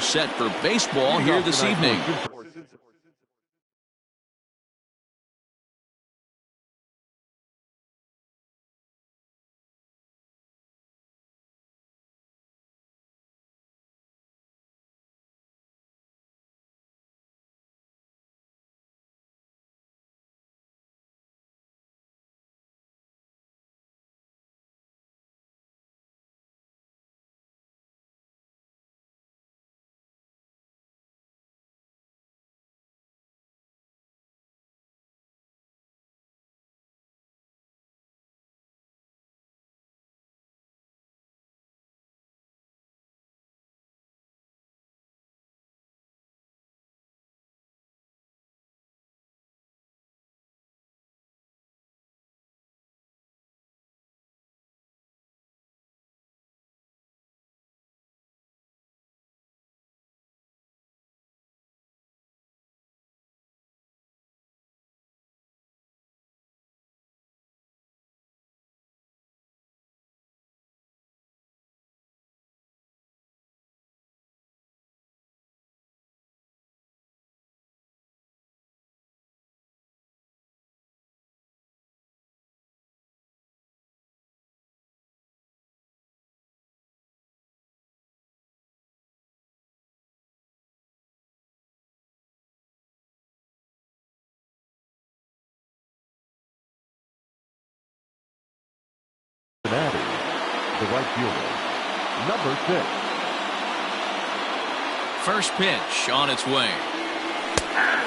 Set for baseball here this evening. The right fielder, number 6. First pitch on its way.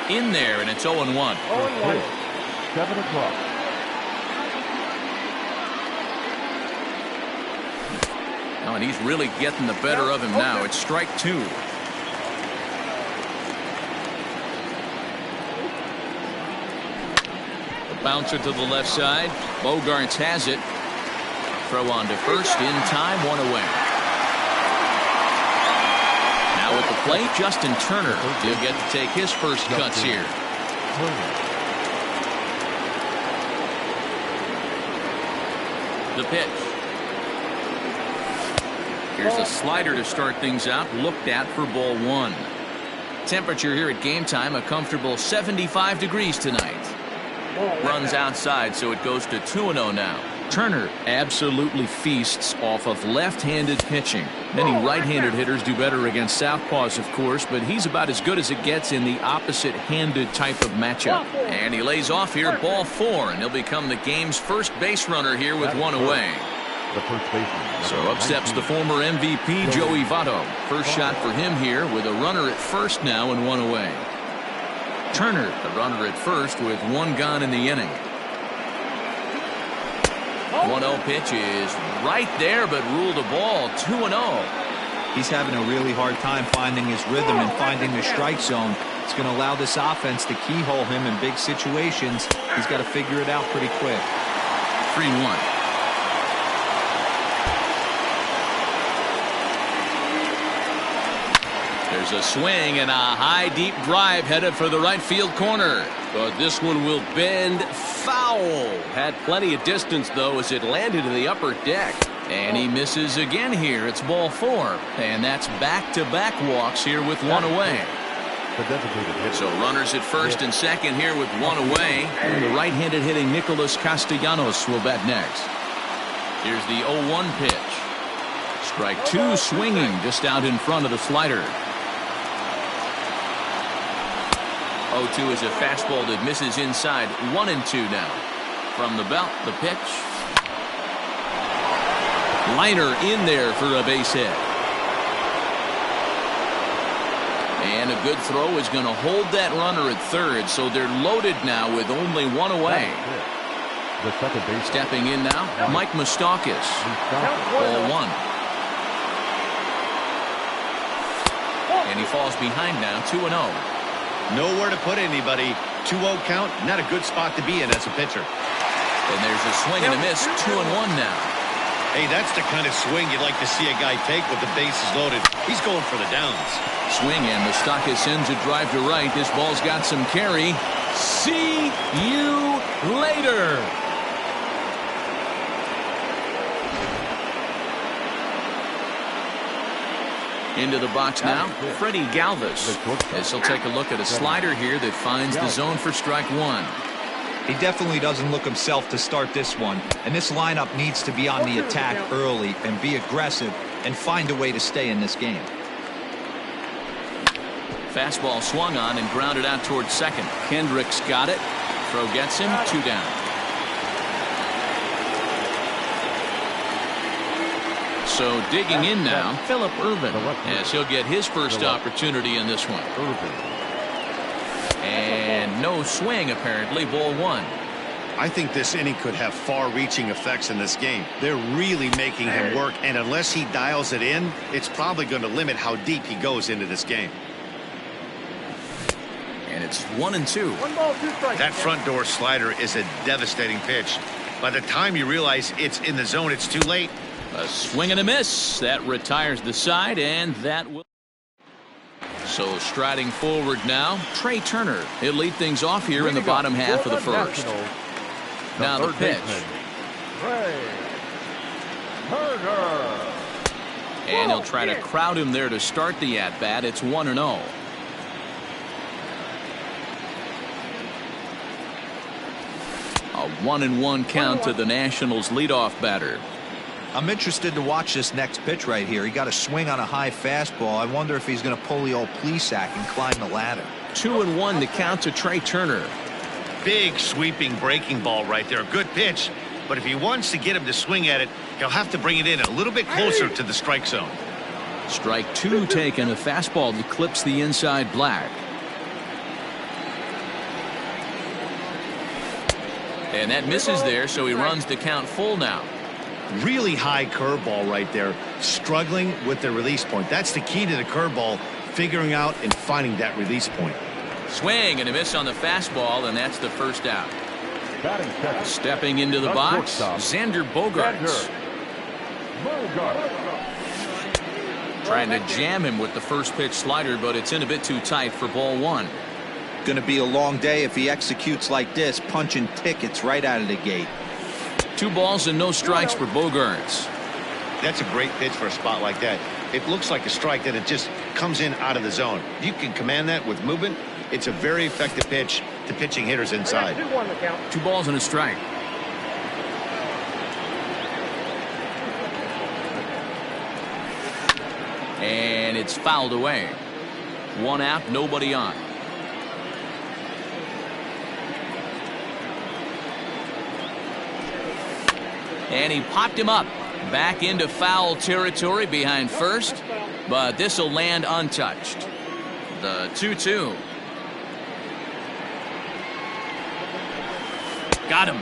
In there, and it's 0-1. 7 o'clock. Oh, and he's really getting the better of him now. It's strike 2. The bouncer to the left side. Bogarts has it. Throw on to first in time, 1 away. Now at the plate, Justin Turner. He'll get to take his first cuts here. The pitch. Here's a slider to start things out. Looked at for ball 1. Temperature here at game time, a comfortable 75 degrees tonight. Runs outside, so it goes to 2-0 now. Turner absolutely feasts off of left-handed pitching. Many right-handed hitters do better against southpaws, of course, but he's about as good as it gets in the opposite-handed type of matchup. And he lays off here, ball 4, and he'll become the game's first base runner here with 1 away. So up steps the former MVP, Joey Votto. First shot for him here with a runner at first now and 1 away. Turner, the runner at first with 1 gone in the inning. 1-0 pitch is right there, but ruled a ball. 2-0. He's having a really hard time finding his rhythm and finding the strike zone. It's going to allow this offense to keyhole him in big situations. He's got to figure it out pretty quick. 3-1. There's a swing and a high deep drive headed for the right field corner. But this one will bend foul. Had plenty of distance, though, as it landed in the upper deck. And he misses again here. It's ball 4. And that's back-to-back walks here with 1 away. So runners at first and second here with 1 away. And the right-handed hitting Nicholas Castellanos will bat next. Here's the 0-1 pitch. Strike 2 swinging just out in front of the slider. 0-2 is a fastball that misses inside. 1-2 now. From the belt, the pitch. Liner in there for a base hit. And a good throw is going to hold that runner at third, so they're loaded now with only 1 away. The second base. Stepping in now, Mike Moustakas. Ball 1. And he falls behind now, 2-0. Nowhere to put anybody. 2-0 count, not a good spot to be in as a pitcher. And there's a swing and a miss, 2-1 now. Hey, that's the kind of swing you'd like to see a guy take with the bases loaded. He's going for the downs. Swing, and Moustakas sends a drive to right. This ball's got some carry. See you later. Into the box now, Freddie Galvis, as he'll take a look at a slider here that finds the zone for strike one. He definitely doesn't look himself to start this one, and this lineup needs to be on the attack early and be aggressive and find a way to stay in this game. Fastball swung on and grounded out towards second. Kendrick's got it. Throw gets him, 2 down. So digging in now, Phillip Ervin, as he'll get his first opportunity in this one. And no swing, apparently, ball 1. I think this inning could have far-reaching effects in this game. They're really making him work, and unless he dials it in, it's probably going to limit how deep he goes into this game. And it's 1-2. That front door slider is a devastating pitch. By the time you realize it's in the zone, it's too late. A swing and a miss. That retires the side, and that will. So striding forward now, Trey Turner. He'll lead things off here in the bottom half of the first. Now the pitch. And he'll try to crowd him there to start the at-bat. It's 1-0. A 1-1 count to the Nationals' leadoff batter. I'm interested to watch this next pitch right here. He got a swing on a high fastball. I wonder if he's going to pull the old Plesac and climb the ladder. 2-1 the count to Trey Turner. Big sweeping breaking ball right there. Good pitch. But if he wants to get him to swing at it, he'll have to bring it in a little bit closer to the strike zone. Strike 2 taken. A fastball that clips the inside black. And that misses there, so he runs the count full now. Really high curveball right there, struggling with the release point. That's the key to the curveball, figuring out and finding that release point. Swing and a miss on the fastball, and that's the first out. Stepping into the box, Xander Bogaerts. Trying to jam him with the first pitch slider, but it's in a bit too tight for ball 1. Going to be a long day if he executes like this, punching tickets right out of the gate. 2 balls and no strikes for Bogaerts. That's a great pitch for a spot like that. It looks like a strike that it just comes in out of the zone. You can command that with movement. It's a very effective pitch to pitching hitters inside. 2 balls and a strike. And it's fouled away. 1 out, nobody on. And he popped him up back into foul territory behind first, but this will land untouched. The 2-2. Got him.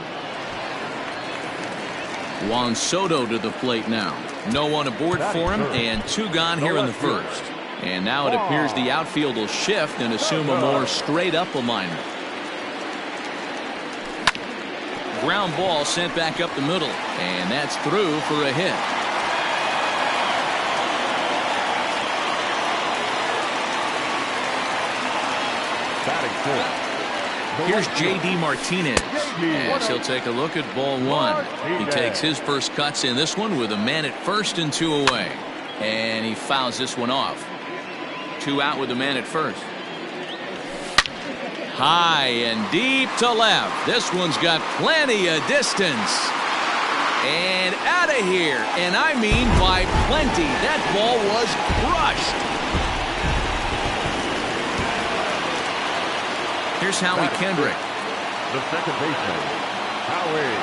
Juan Soto to the plate now. No one aboard for him, and 2 gone here in the first. And now it appears the outfield will shift and assume a more straight-up alignment. Ground ball sent back up the middle, and that's through for a hit. Here's J.D. Martinez, as he'll take a look at ball 1. He takes his first cuts in this one with a man at first and 2 away. And he fouls this one off. 2 out with a man at first. High and deep to left. This one's got plenty of distance. And out of here. And I mean by plenty. That ball was crushed. Here's Howie Kendrick. The second baseman, Howie.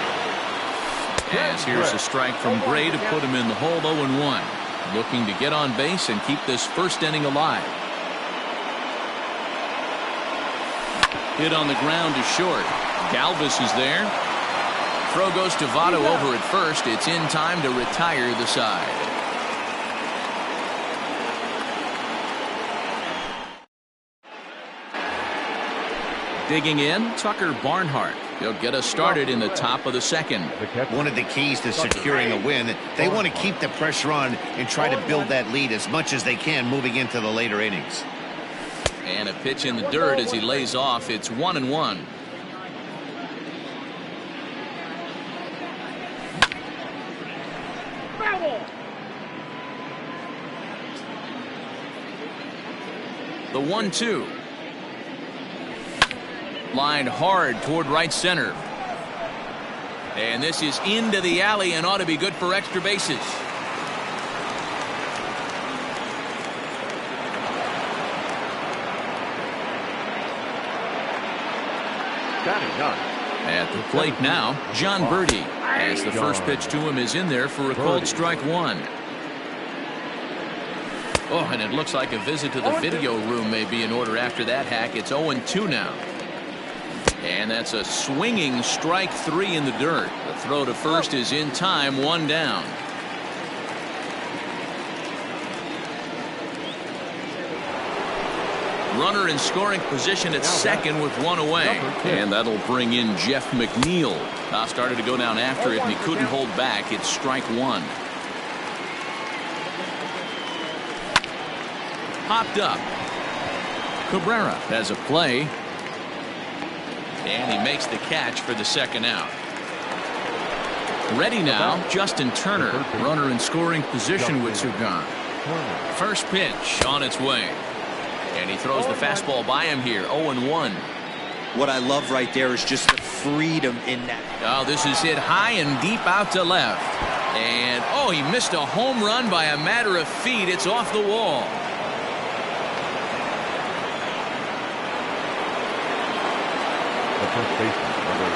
As here's a strike from Gray to put him in the hole. 0-1. Looking to get on base and keep this first inning alive. Hit on the ground to short. Galvis is there. Throw goes to Votto over at first. It's in time to retire the side. Digging in, Tucker Barnhart. He'll get us started in the top of the second. One of the keys to securing a win, they want to keep the pressure on and try to build that lead as much as they can moving into the later innings. And a pitch in the dirt as he lays off. It's 1-1. The 1-2. Lined hard toward right center. And this is into the alley and ought to be good for extra bases. Batting up. At the plate now, John Birdie, as the first pitch to him is in there for a called strike one. Oh, and it looks like a visit to the video room may be in order after that hack. It's 0-2 now. And that's a swinging strike three in the dirt. The throw to first is in time, one down. Runner in scoring position at second with one away. And that'll bring in Jeff McNeil. Started to go down after it, and he couldn't hold back. It's strike one. Popped up. Cabrera has a play. And he makes the catch for the second out. Ready now, Justin Turner. Runner in scoring position with two gone. First pitch on its way. And he throws the fastball by him here. 0-1. What I love right there is just the freedom in that. Oh, this is hit high and deep out to left. And, oh, he missed a home run by a matter of feet. It's off the wall. The first baseman, number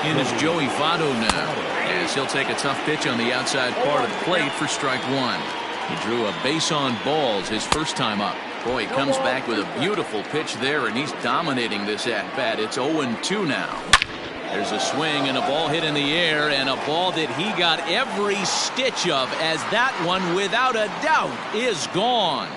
19. In is Joey Votto now, as he'll take a tough pitch on the outside part of the plate for strike one. He drew a base on balls his first time up. Boy, he comes back with a beautiful pitch there, and he's dominating this at-bat. It's 0-2 now. There's a swing and a ball hit in the air, and a ball that he got every stitch of, as that one, without a doubt, is gone.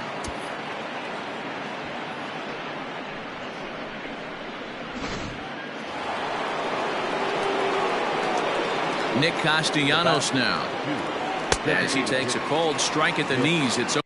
Nick Castellanos now, as he takes a cold strike at the knees. It's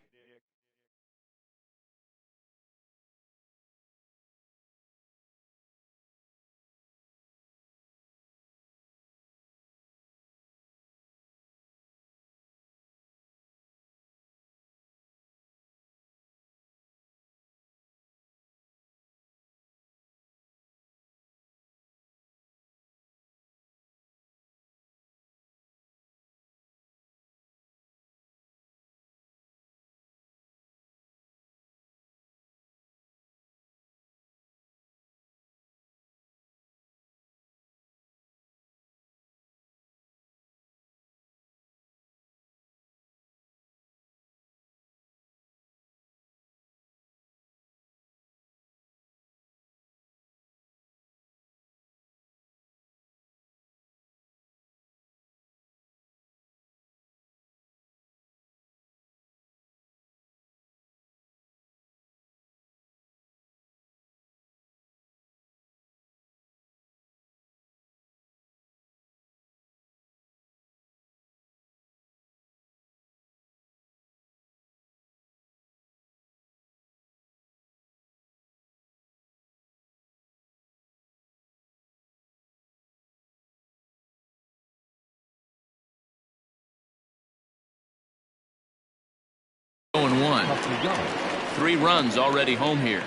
one. 3 runs already home here.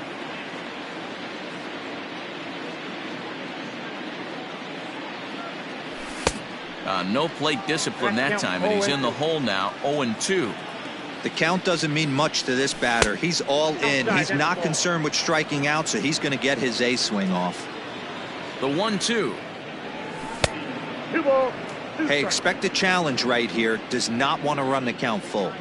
No plate discipline that time, and he's in the hole now. 0-2. The count doesn't mean much to this batter. He's all in. He's not concerned with striking out, so he's going to get his A swing off. The 1-2. Hey, expect a challenge right here. Does not want to run the count full.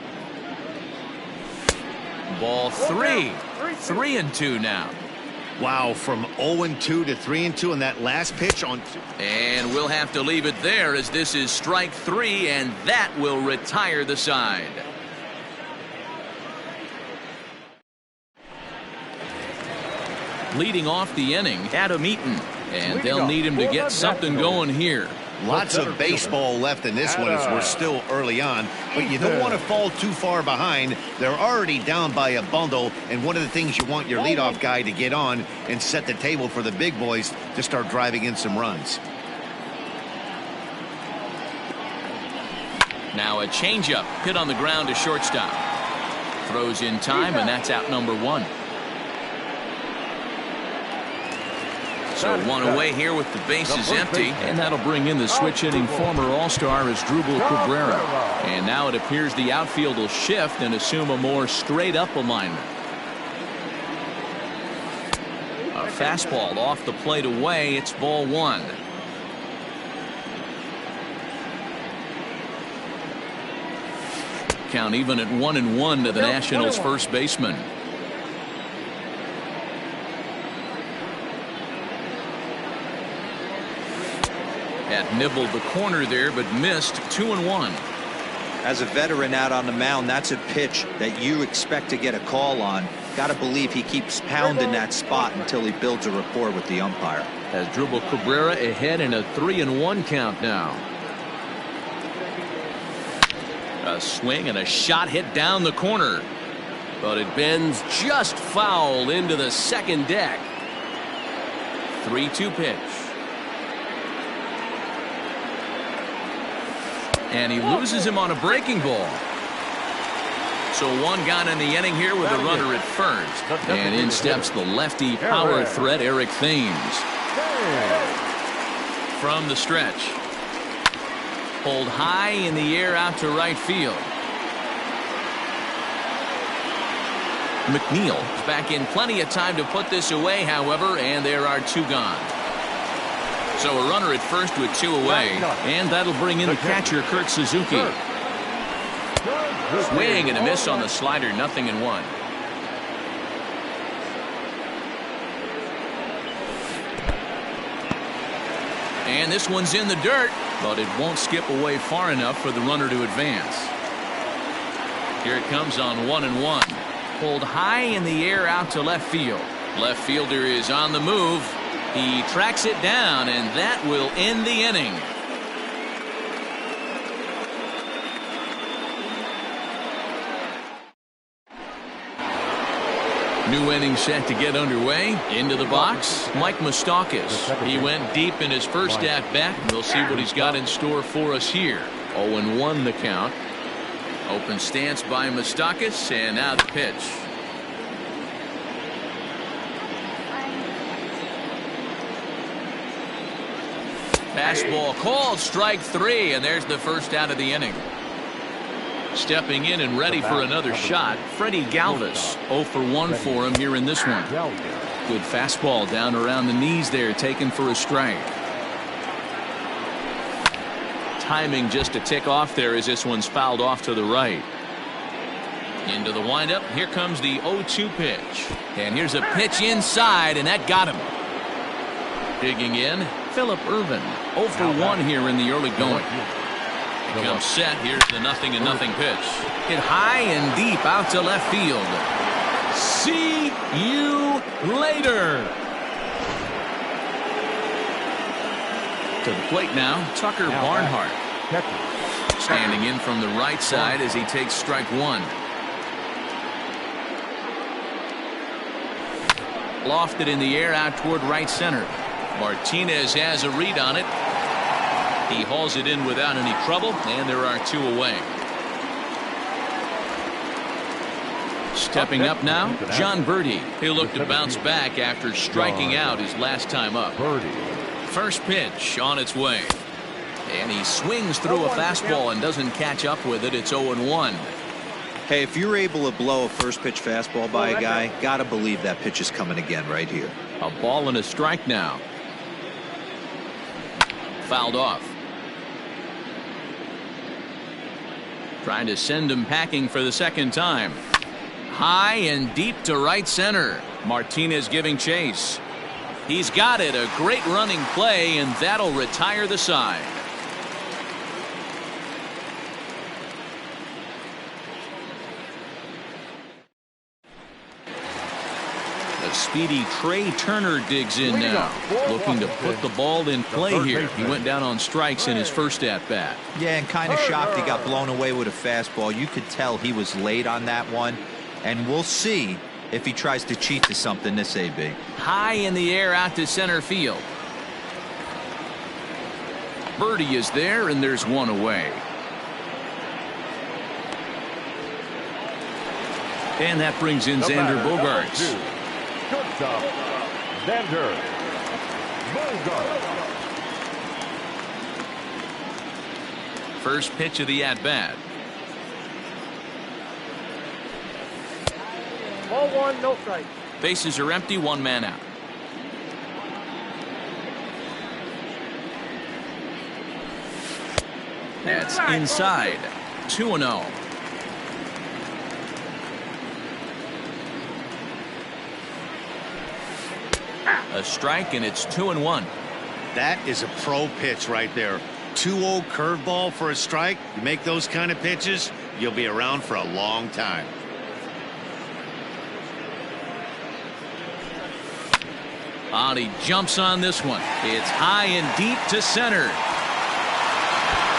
Ball 3. 3-2 now. Wow, from 0-2 to 3-2 in that last pitch on. And we'll have to leave it there, as this is strike 3, and that will retire the side. Leading off the inning, Adam Eaton, and they'll need him to get something going here. Lots of baseball left in this one as we're still early on, but you don't want to fall too far behind. They're already down by a bundle, and one of the things you want your leadoff guy to get on and set the table for the big boys to start driving in some runs. Now a changeup hit on the ground to shortstop. Throws in time, and that's out number 1. So 1 away here with the bases empty, and that'll bring in the switch-hitting former All-Star Asdrubal Cabrera. And now it appears the outfield will shift and assume a more straight-up alignment. A fastball off the plate away. It's ball 1. Count even at 1-1 to the Nationals' first baseman. Had nibbled the corner there, but missed. 2-1. As a veteran out on the mound, that's a pitch that you expect to get a call on. Got to believe he keeps pounding that spot until he builds a rapport with the umpire. Asdrubal Cabrera ahead in a 3-1 count now. A swing and a shot hit down the corner, but it bends just foul into the second deck. 3-2 pitch. And he loses him on a breaking ball. So 1 gone in the inning here with a runner at first. And in steps the lefty power threat, Eric Thames. From the stretch. Pulled high in the air out to right field. McNeil is back in plenty of time to put this away, however, and there are 2 gone. So a runner at first with 2 away, and that'll bring in the catcher, Kurt Suzuki. Swing and a miss on the slider, 0-1. And this one's in the dirt, but it won't skip away far enough for the runner to advance. Here it comes on 1-1. Pulled high in the air out to left field. Left fielder is on the move. He tracks it down, and that will end the inning. New inning set to get underway. Into the box, Mike Moustakas. He went deep in his first at-bat. We'll see what he's got in store for us here. 0-1 the count. Open stance by Moustakas, and now the pitch. Fastball called, strike 3, and there's the first out of the inning. Stepping in and ready for another shot, Freddie Galvis. 0-for-1 for him here in this one. Good fastball down around the knees there, taken for a strike. Timing just a tick off there as this one's fouled off to the right. Into the windup. Here comes the 0-2 pitch. And here's a pitch inside, and that got him. Digging in, Phillip Ervin. 0-for-1 here in the early going. Comes set. Here's the 0-0 pitch. Hit high and deep out to left field. See you later. To the plate now, Tucker Barnhart. Standing in from the right side as he takes strike 1. Lofted in the air out toward right center. Martinez has a read on it. He hauls it in without any trouble, and there are 2 away. Stepping up now, John Birdie. He'll look to bounce back after striking out his last time up. First pitch on its way. And he swings through a fastball and doesn't catch up with it. It's 0-1. Hey, if you're able to blow a first pitch fastball by a guy, gotta believe that pitch is coming again right here. A ball and a strike now. Fouled off. Trying to send him packing for the second time. High and deep to right center. Martinez giving chase. He's got it. A great running play, and that'll retire the side. The speedy Trey Turner digs in now, looking to put the ball in play here. He went down on strikes in his first at-bat. Yeah, and kind of shocked he got blown away with a fastball. You could tell he was late on that one, and we'll see if he tries to cheat to something this AB. High in the air out to center field. Birdie is there, and there's 1 away. And that brings in The Xander batter, number Bogaerts. 2. Shortstop, Xander Bogaerts. First pitch of the at-bat. Ball 1, no strike. Bases are empty, one man out. That's inside. 2-0. A strike, and it's 2-1. That is a pro pitch right there. 2-0 curveball for a strike. You make those kind of pitches, you'll be around for a long time. And he jumps on this one. It's high and deep to center.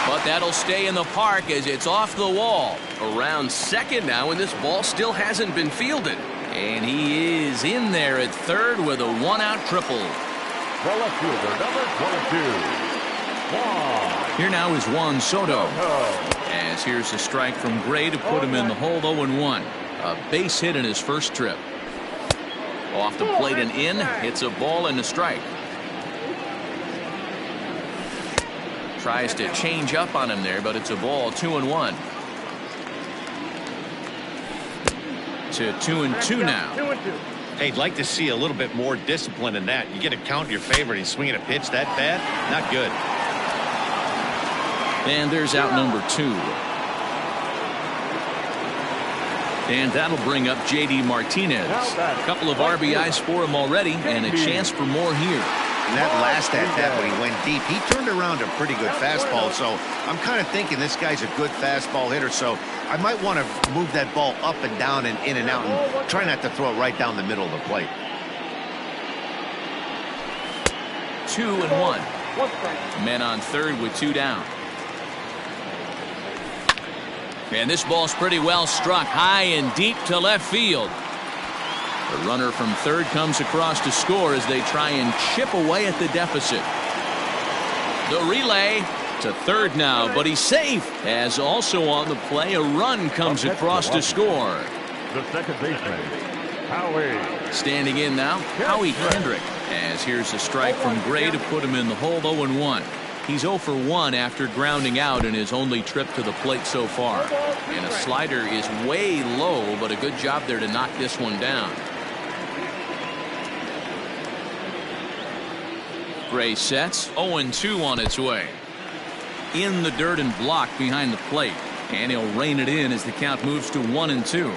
But that'll stay in the park as it's off the wall. Around second now, and this ball still hasn't been fielded. And he is in there at third with a one-out triple. The left fielder, number 22. Juan. Here now is Juan Soto. As here's a strike from Gray to put him in the hole. 0-1. A base hit in his first trip. Off the plate and in. Hits a ball and a strike. Tries to change up on him there, but it's a ball. 2-1. To 2-2 now. 2-2. Hey, I'd like to see a little bit more discipline in that. You get a count in your favor and he's swinging a pitch that bad? Not good. And there's out number 2. And that'll bring up J.D. Martinez. A couple of RBIs for him already, and a chance for more here. And that last at-bat when he went deep, he turned around a pretty good fastball. So I'm kind of thinking this guy's a good fastball hitter. So I might want to move that ball up and down and in and out and try not to throw it right down the middle of the plate. 2-1. 1 strike. Men on third with 2 down. And this ball's pretty well struck high and deep to left field. The runner from third comes across to score as they try and chip away at the deficit. The relay to third now, but he's safe. As also on the play, a run comes across to score. The second baseman, Howie. Standing in now, Howie Kendrick. As here's a strike from Gray to put him in the hole. 0-1. He's 0 for 1 after grounding out in his only trip to the plate so far. And a slider is way low, but a good job there to knock this one down. Gray sets. 0-2 on its way. In the dirt and blocked behind the plate. And he'll rein it in as the count moves to 1-2.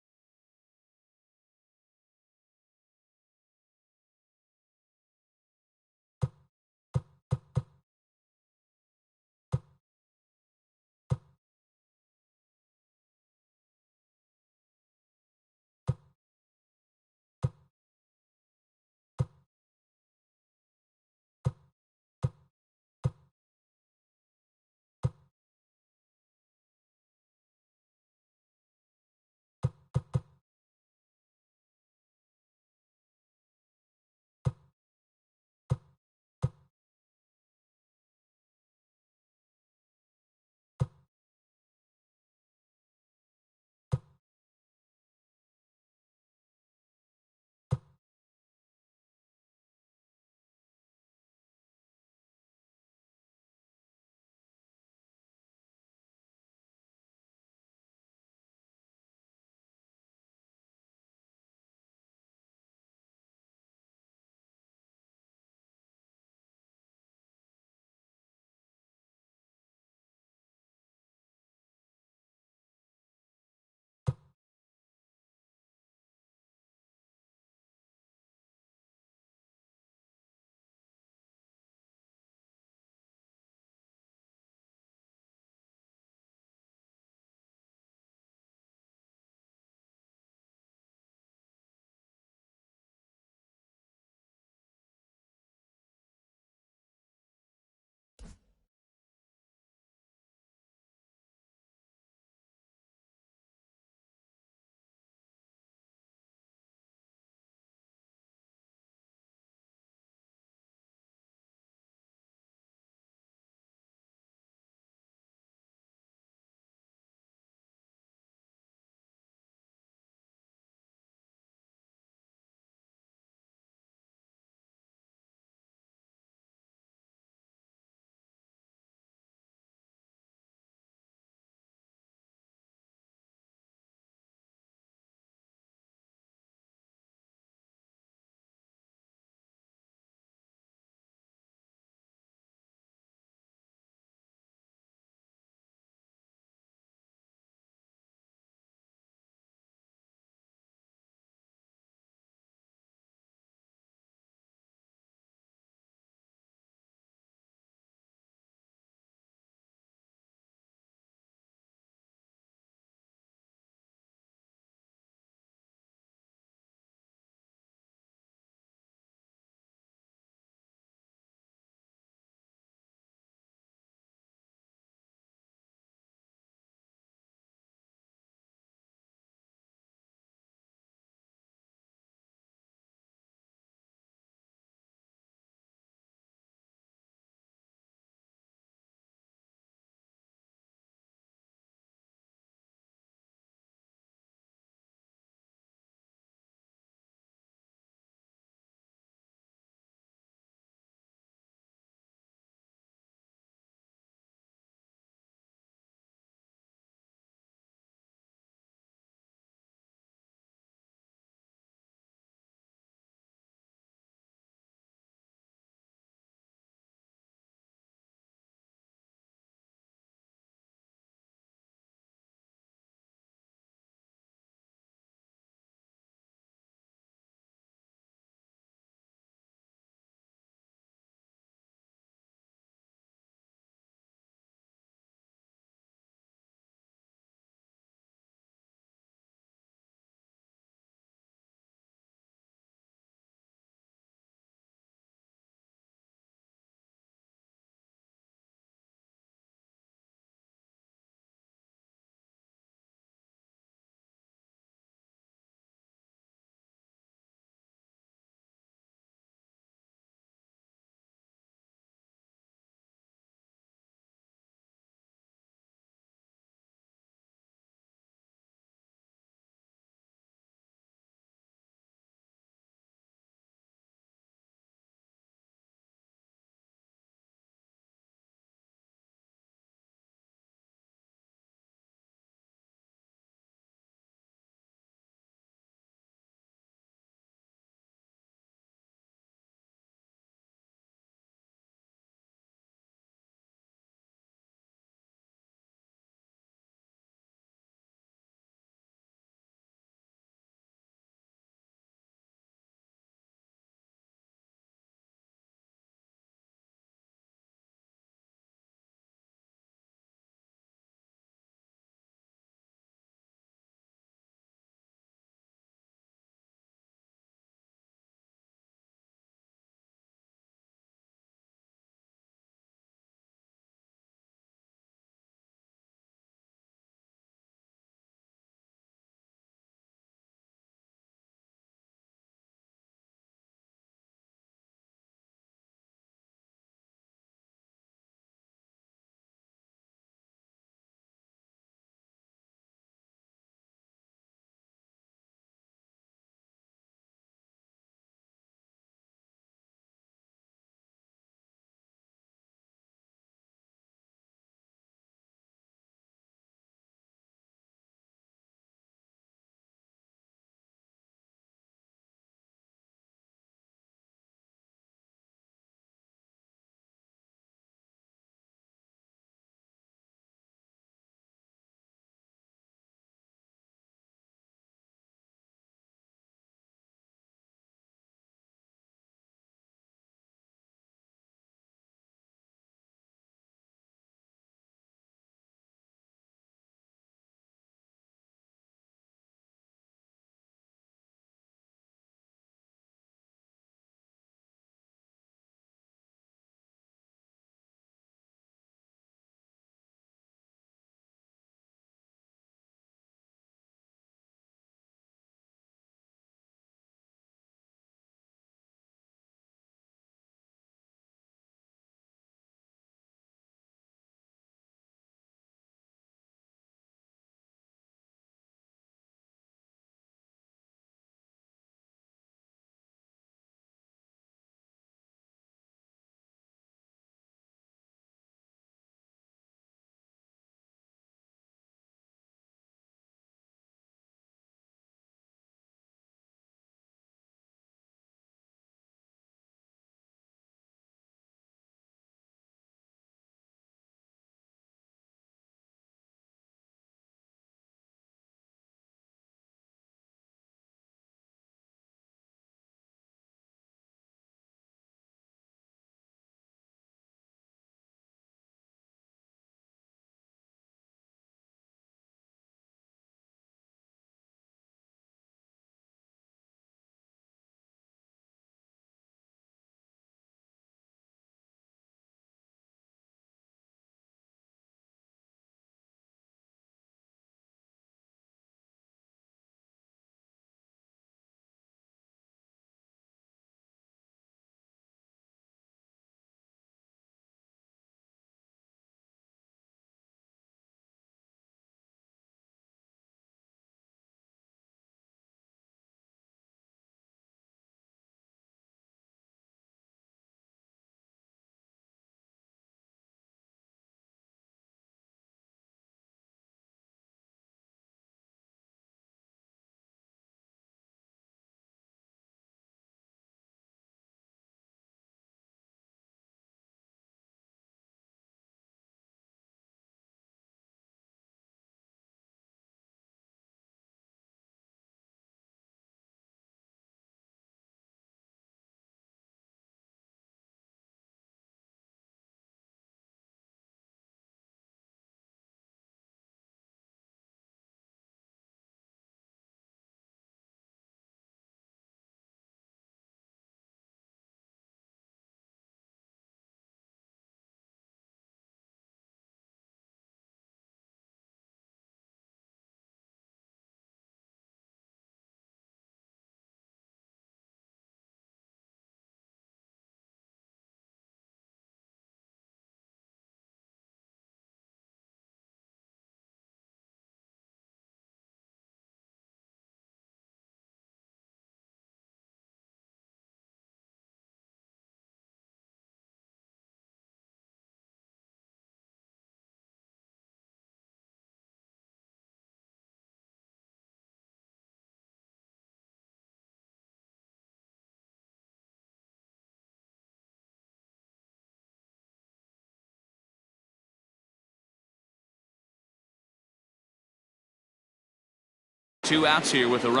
2 outs here with a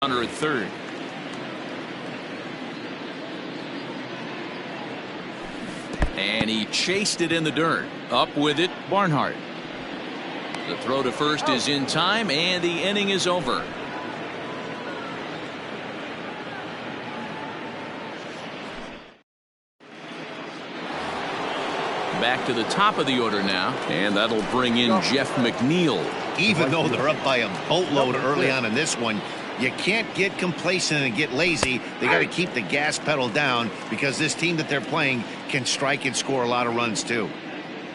runner at third. And he chased it in the dirt. Up with it, Barnhart. The throw to first is in time, and the inning is over. Back to the top of the order now, and that'll bring in Jeff McNeil. Even though they're up by a boatload early on in this one, you can't get complacent and get lazy. They got to keep the gas pedal down because this team that they're playing can strike and score a lot of runs too.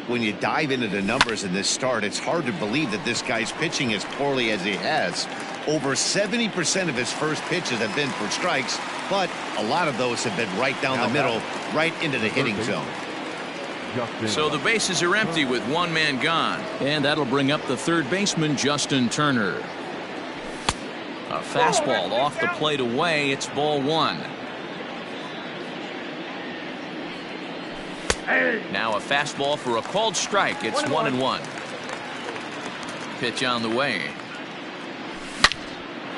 When you dive into the numbers in this start, it's hard to believe that this guy's pitching as poorly as he has. Over 70% of his first pitches have been for strikes, but a lot of those have been right down the middle, right into the hitting zone. So the bases are empty with 1 man gone, and that'll bring up the third baseman, Justin Turner. A fastball off the plate away. It's ball 1. Now a fastball for a called strike. It's 1-1. Pitch on the way.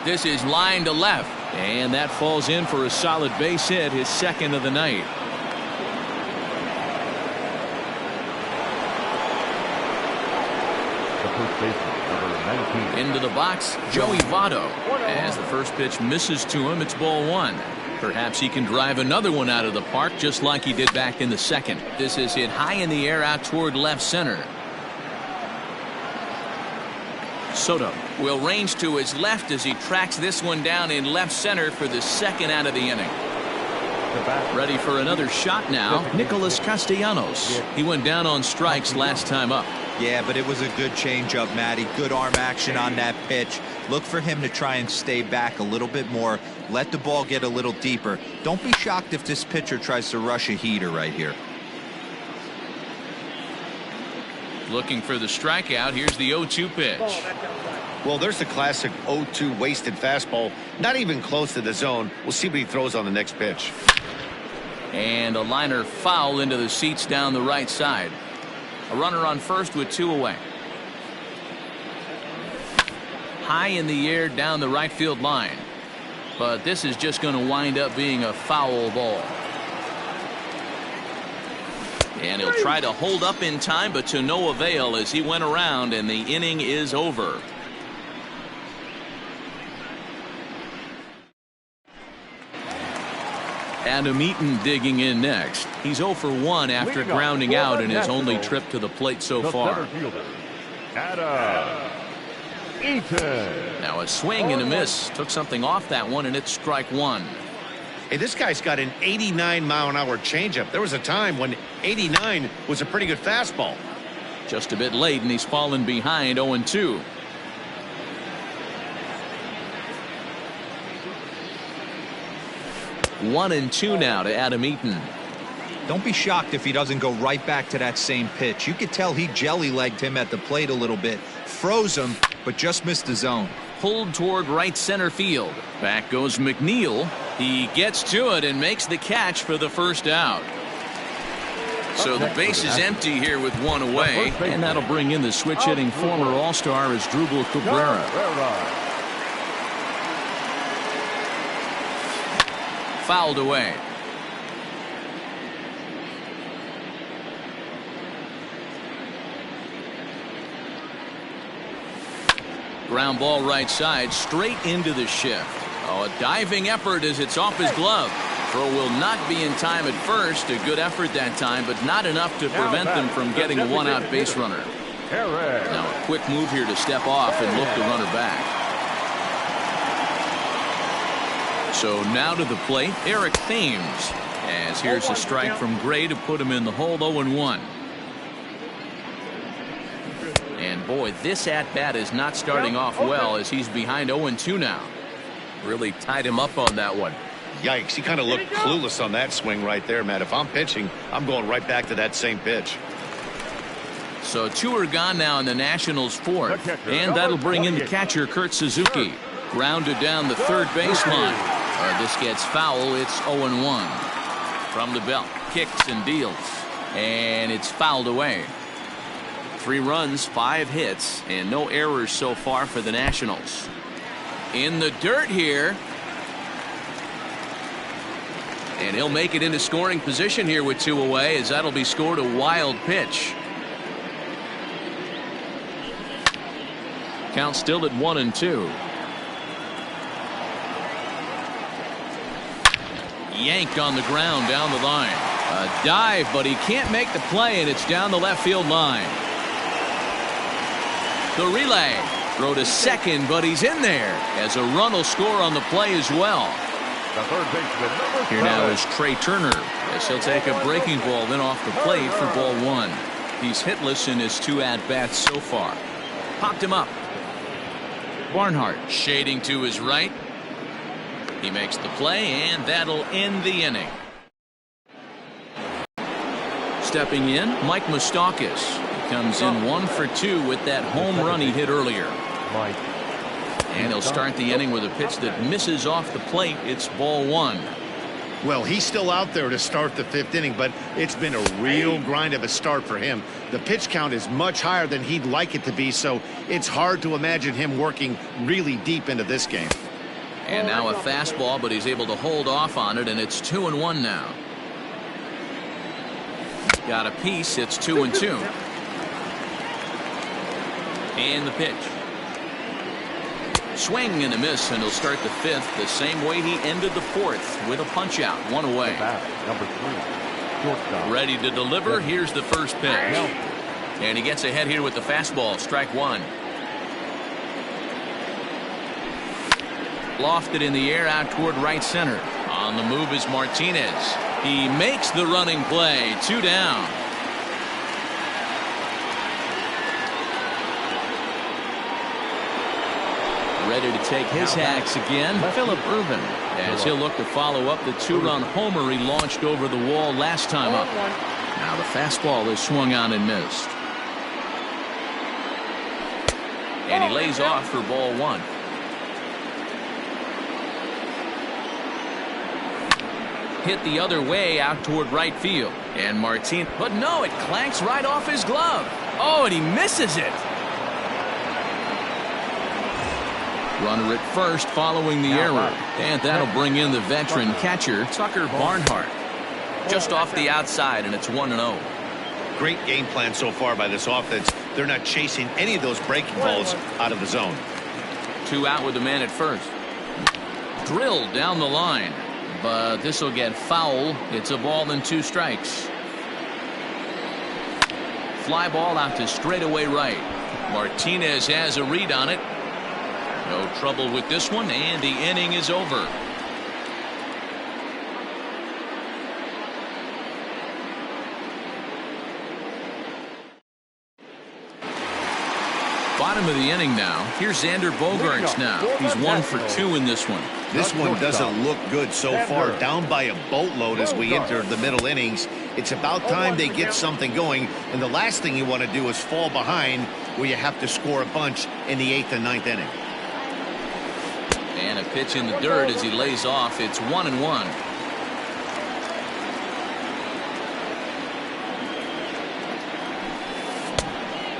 This is line to left, and that falls in for a solid base hit, his second of the night. Into the box, Joey Votto. As the first pitch misses to him, it's ball 1. Perhaps he can drive another one out of the park just like he did back in the second. This is hit high in the air out toward left center. Soto will range to his left as he tracks this one down in left center for the second out of the inning. Ready for another shot now, Nicholas Castellanos. He went down on strikes last time up. Yeah, but it was a good changeup, Matty. Good arm action on that pitch. Look for him to try and stay back a little bit more. Let the ball get a little deeper. Don't be shocked if this pitcher tries to rush a heater right here. Looking for the strikeout. Here's the 0-2 pitch. Well, there's the classic 0-2 wasted fastball. Not even close to the zone. We'll see what he throws on the next pitch. And a liner foul into the seats down the right side. A runner on first with 2 away. High in the air down the right field line. But this is just going to wind up being a foul ball. And he'll try to hold up in time, but to no avail as he went around, and the inning is over. Adam Eaton digging in next. He's 0 for 1 after grounding out in his only trip to the plate so far. Adam Eaton. Now a swing and a miss. Took something off that one, and it's strike 1. Hey, this guy's got an 89-mile-an-hour changeup. There was a time when 89 was a pretty good fastball. Just a bit late, and he's fallen behind 0-2. One and 2 now to Adam Eaton. Don't be shocked if he doesn't go right back to that same pitch. You could tell he jelly-legged him at the plate a little bit. Froze him, but just missed the zone. Pulled toward right center field. Back goes McNeil. He gets to it and makes the catch for the first out. So the base is empty here with 1 away, and that'll bring in the switch-hitting former All-Star Asdrubal Cabrera. Fouled away. Ground ball right side, straight into the shift. Oh, a diving effort as it's off his glove. Throw will not be in time at first. A good effort that time, but not enough to prevent them from getting a 1-out base runner. Now a quick move here to step off and look the runner back. So now to the plate, Eric Thames. As here's a strike from Gray to put him in the hole. 0-1. And boy, this at-bat is not starting off well as he's behind 0-2 now. Really tied him up on that one. Yikes, he kind of looked clueless on that swing right there, Matt. If I'm pitching, I'm going right back to that same pitch. So 2 are gone now in the Nationals' 4th. And that'll bring in the catcher, Kurt Suzuki. Grounded down the third baseline. This gets foul. It's 0-1. From the belt, kicks and deals. And it's fouled away. 3 runs, 5 hits, and no errors so far for the Nationals. In the dirt here. And he'll make it into scoring position here with 2 away, as that'll be scored a wild pitch. Count still at 1-2. Yanked on the ground down the line. A dive, but he can't make the play, and it's down the left field line. The relay. Throw to second, but he's in there, as a run will score on the play as well. The third baseman, number 7. Here now is Trey Turner, as he'll take a breaking ball in off the plate for ball 1. He's hitless in his 2 at-bats so far. Popped him up. Barnhart shading to his right. He makes the play, and that'll end the inning. Stepping in, Mike Moustakas. He comes in 1 for 2 with that home run he hit earlier. And he'll start the inning with a pitch that misses off the plate. It's ball 1. Well, he's still out there to start the 5th inning, but it's been a real grind of a start for him. The pitch count is much higher than he'd like it to be, so it's hard to imagine him working really deep into this game. And now a fastball, but he's able to hold off on it, and it's 2-1 now. Got a piece. It's 2-2. And the pitch. Swing and a miss, and he'll start the 5th the same way he ended the 4th, with a punch out, 1 away. Number 3, shortstop. Ready to deliver. Here's the first pitch. And he gets ahead here with the fastball. Strike 1. Lofted in the air out toward right center. On the move is Martinez. He makes the running play. 2 down. Ready to take his hacks again, Phillip Ervin, as he'll look to follow up the 2-run homer he launched over the wall last time up. Now the fastball is swung on and missed. And he lays off for ball 1. Hit the other way out toward right field. And Martin, but no, it clanks right off his glove. Oh, and he misses it. Runner at first following the error. And that'll bring in the veteran catcher, Tucker Barnhart. Just off the outside, and it's 1-0. Great game plan so far by this offense. They're not chasing any of those breaking balls out of the zone. 2 out with the man at first. Drilled down the line. But this will get foul. It's a ball and 2 strikes. Fly ball out to straightaway right. Martinez has a read on it. No trouble with this one, and the inning is over. Bottom of the inning now. Here's Xander Bogaerts now. He's 1 for 2 in this one. This one doesn't look good so far. Down by a boatload as we enter the middle innings. It's about time they get something going, and the last thing you want to do is fall behind where you have to score a bunch in the 8th and 9th inning. And a pitch in the dirt as he lays off. It's 1-1.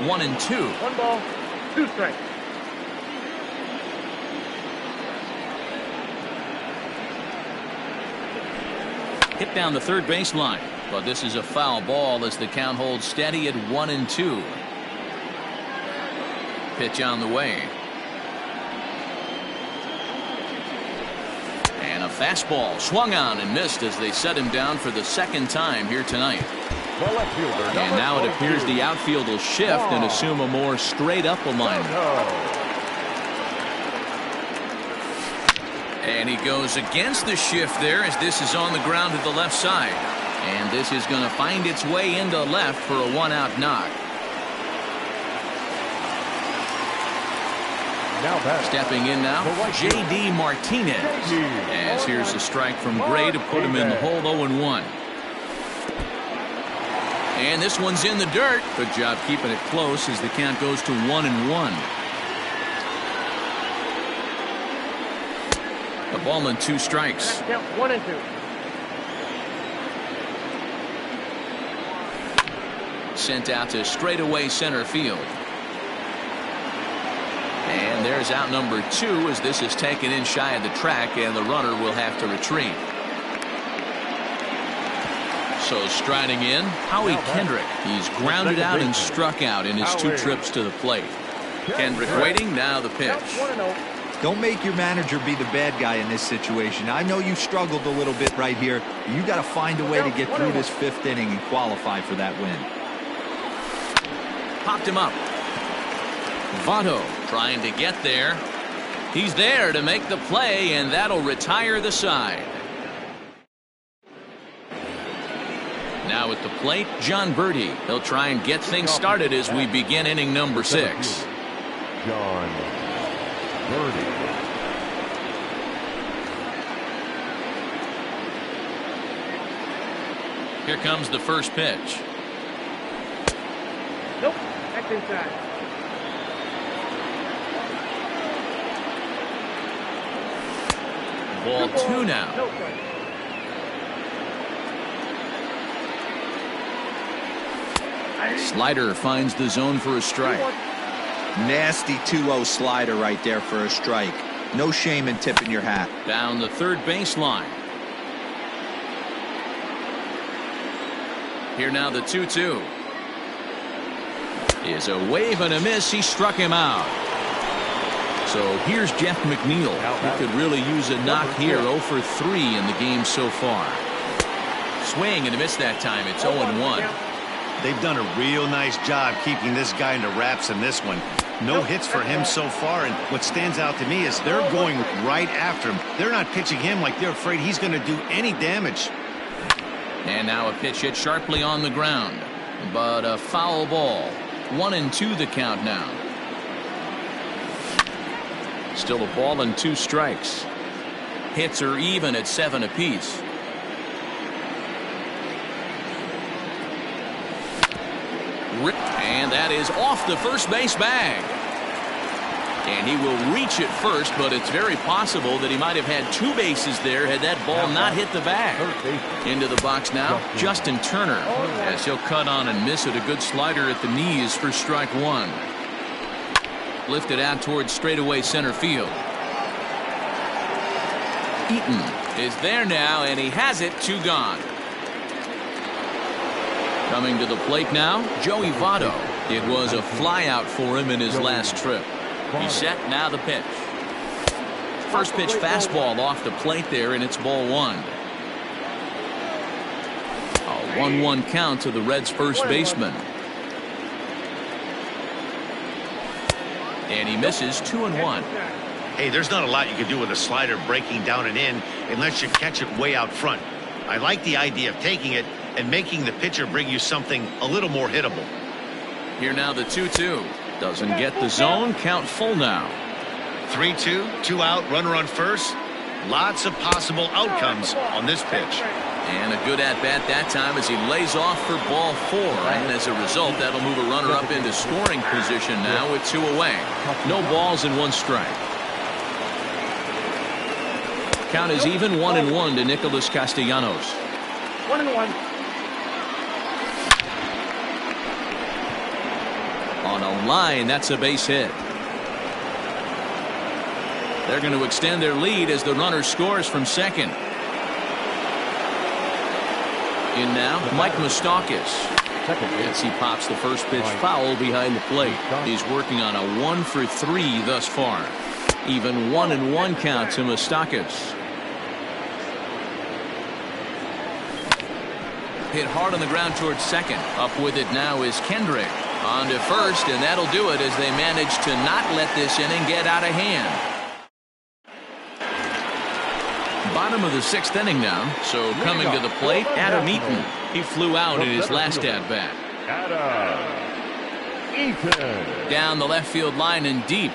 One and 2. 1 ball, 2 strikes. Hit down the third baseline, but this is a foul ball as the count holds steady at 1-2. Pitch on the way. And a fastball swung on and missed as they set him down for the 2nd time here tonight. And now it appears the outfield will shift and assume a more straight-up alignment. And he goes against the shift there as this is on the ground to the left side. And this is going to find its way into left for a 1-out knock. Stepping in now, J.D. Martinez. As here's a strike from Gray to put him in the hole. 0-1. And this one's in the dirt. Good job keeping it close as the count goes to 1-1. A ball and 2 strikes. Count 1-2. sent out to straightaway center field. And there's out number 2 as this is taken in shy of the track, and the runner will have to retreat. So striding in, Howie Kendrick. He's grounded out and struck out in his 2 trips to the plate. Kendrick waiting, now the pitch. Don't make your manager be the bad guy in this situation. I know you struggled a little bit right here. You got to find a way to get through this 5th inning and qualify for that win. Popped him up. Votto trying to get there. He's there to make the play, and that'll retire the side. Now at the plate, John Birdie. He'll try and get things started as we begin inning number 6. John Birdie. Here comes the first pitch. Nope, that's inside. Ball 2 now. No strike. Slider finds the zone for a strike. Nasty 2-0 slider right there for a strike. No shame in tipping your hat. Down the third baseline. Here now the 2-2. Is a wave and a miss. He struck him out. So here's Jeff McNeil. He could really use a knock here. 0 for 3 in the game so far. Swing and a miss that time. It's 0-1. They've done a real nice job keeping this guy into wraps in this one. No hits for him so far, and what stands out to me is they're going right after him. They're not pitching him like they're afraid he's going to do any damage. And now a pitch hit sharply on the ground, but a foul ball. 1-2 the count now. Still a ball and 2 strikes. Hits are even at 7 apiece. And that is off the first base bag. And he will reach it first, but it's very possible that he might have had 2 bases there had that ball not hit the bag. Into the box now, Justin Turner, as he'll cut on and miss it. A good slider at the knees for strike 1. Lifted out towards straightaway center field. Eaton is there now, and he has it. 2 gone. Coming to the plate now, Joey Votto. It was a flyout for him in his last trip. He's set, now the pitch. First pitch fastball off the plate there, and it's ball 1. A 1-1 count to the Reds' first baseman. And he misses. 2-1. Hey, there's not a lot you can do with a slider breaking down and in unless you catch it way out front. I like the idea of taking it and making the pitcher bring you something a little more hittable. Here now the 2-2. Doesn't get the zone. Count full now. 3-2, 2 out, runner on first. Lots of possible outcomes on this pitch. And a good at-bat that time as he lays off for ball 4. And as a result, that'll move a runner up into scoring position now with 2 away. No balls and 1 strike. Count is even. 1-1 to Nicholas Castellanos. 1-1. On a line, that's a base hit. They're going to extend their lead as the runner scores from second. In now, Mike Moustakas. As he pops the first pitch foul behind the plate. He's working on a 1 for 3 thus far. Even 1-1 count to Moustakas. Hit hard on the ground towards second. Up with it now is Kendrick. On to first, and that'll do it as they manage to not let this inning get out of hand. Bottom of the 6th inning now, so coming to the plate, Adam Eaton. He flew out in his last at-bat. Adam Eaton. Down the left field line and deep.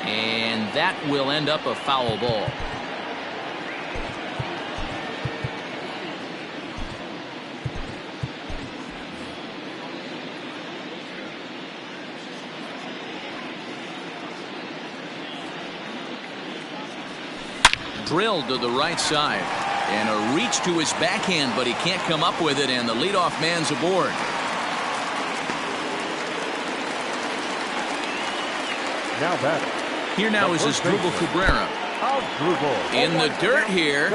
And that will end up a foul ball. Drilled to the right side. And a reach to his backhand, but he can't come up with it, and the leadoff man's aboard. Now batting. Here now is his Drupal Cabrera. In the dirt here.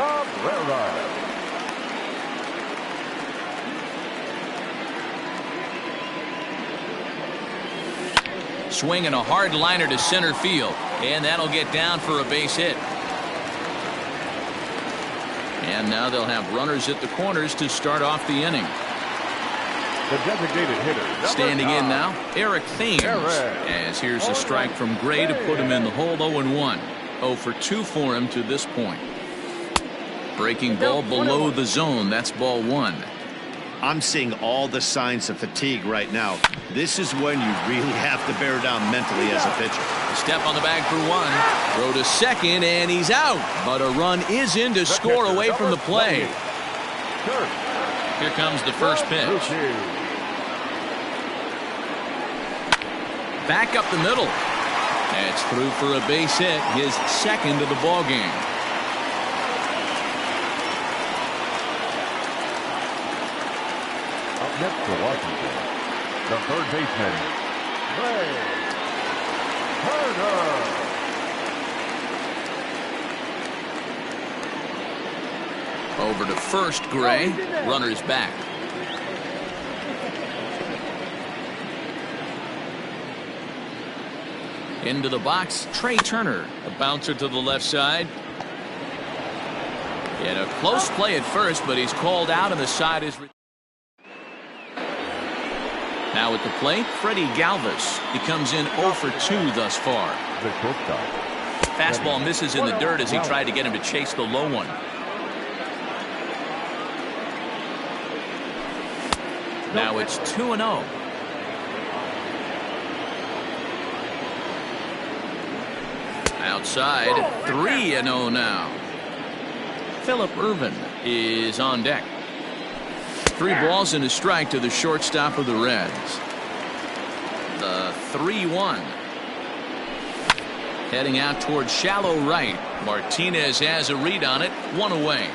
Swinging a hard liner to center field, and that'll get down for a base hit. And now they'll have runners at the corners to start off the inning. The designated hitter. Standing in now, Eric Thames. As here's a strike from Gray to put him in the hold. 0-1. 0 for 2 for him to this point. Breaking ball below the zone. That's ball 1. I'm seeing all the signs of fatigue right now. This is when you really have to bear down mentally as a pitcher. Step on the bag for 1. Throw to second, and he's out. But a run is in to score away from the play. Here comes the first pitch. Back up the middle. It's through for a base hit, his second of the ball game. Up next for Washington, the third baseman, Ray Turner. Over to first, Gray. Runner's back. Into the box, Trey Turner. A bouncer to the left side. And a close play at first, but he's called out, and the side is... Now at the plate, Freddie Galvis. He comes in 0 for 2 thus far. Fastball misses in the dirt as he tried to get him to chase the low one. Now it's 2-0. Outside, 3-0 now. Phillip Ervin is on deck. 3 balls and a strike to the shortstop of the Reds. The 3-1. Heading out towards shallow right. Martinez has a read on it. 1 away.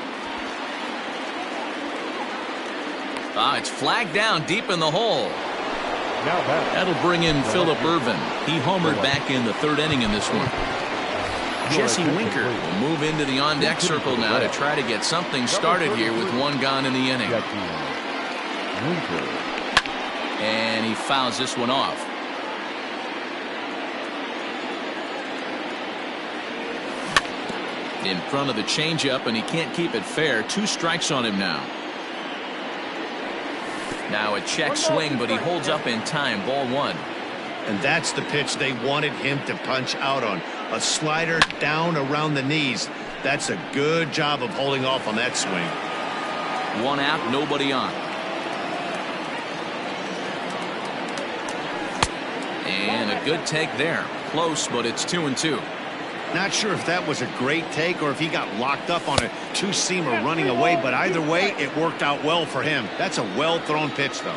It's flagged down deep in the hole. That'll bring in Phillip Ervin. He homered back in the 3rd inning in this one. Jesse Winker will move into the on-deck circle now to try to get something started here with 1 gone in the inning. And he fouls this one off. In front of the changeup, and he can't keep it fair. 2 strikes on him now. Now a check swing, but he holds up in time. Ball 1. And that's the pitch they wanted him to punch out on. A slider down around the knees. That's a good job of holding off on that swing. 1 out, nobody on. And a good take there. Close, but it's 2-2. Not sure if that was a great take or if he got locked up on a 2-seamer running away, but either way, it worked out well for him. That's a well-thrown pitch, though.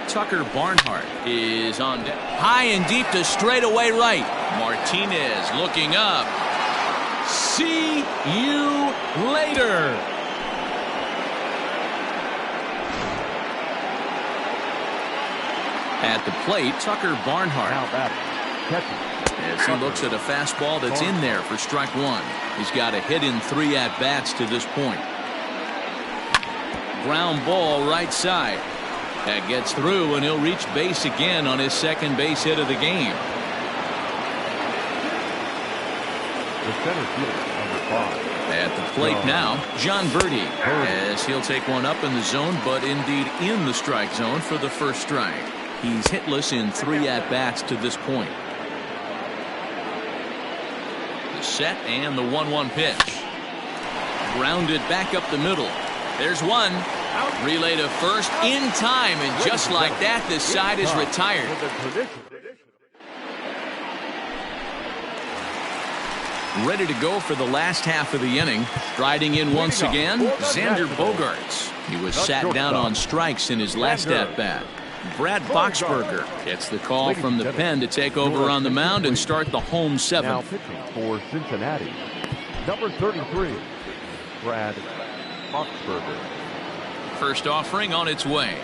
Tucker Barnhart is on deck. High and deep to straightaway right. Martinez looking up. See you later. At the plate, Tucker Barnhart. As he looks at a fastball that's in there for strike 1. He's got a hit in 3 at-bats to this point. Ground ball right side. That gets through, and he'll reach base again on his 2nd base hit of the game. The center fielder, number 5. At the plate now, John Birdie, as he'll take one up in the zone, but indeed in the strike zone for the first strike. He's hitless in 3 at-bats to this point. The set and the 1-1 pitch. Grounded back up the middle. There's one. Relay to first in time, and just like that, this side is retired. Ready to go for the last half of the inning. Striding in once again, Xander Bogaerts. He was sat down on strikes in his last at-bat. Brad Boxberger gets the call from the pen to take over on the mound and start the home 7th. Now pitching for Cincinnati, number 33. Brad Boxberger. First offering on its way.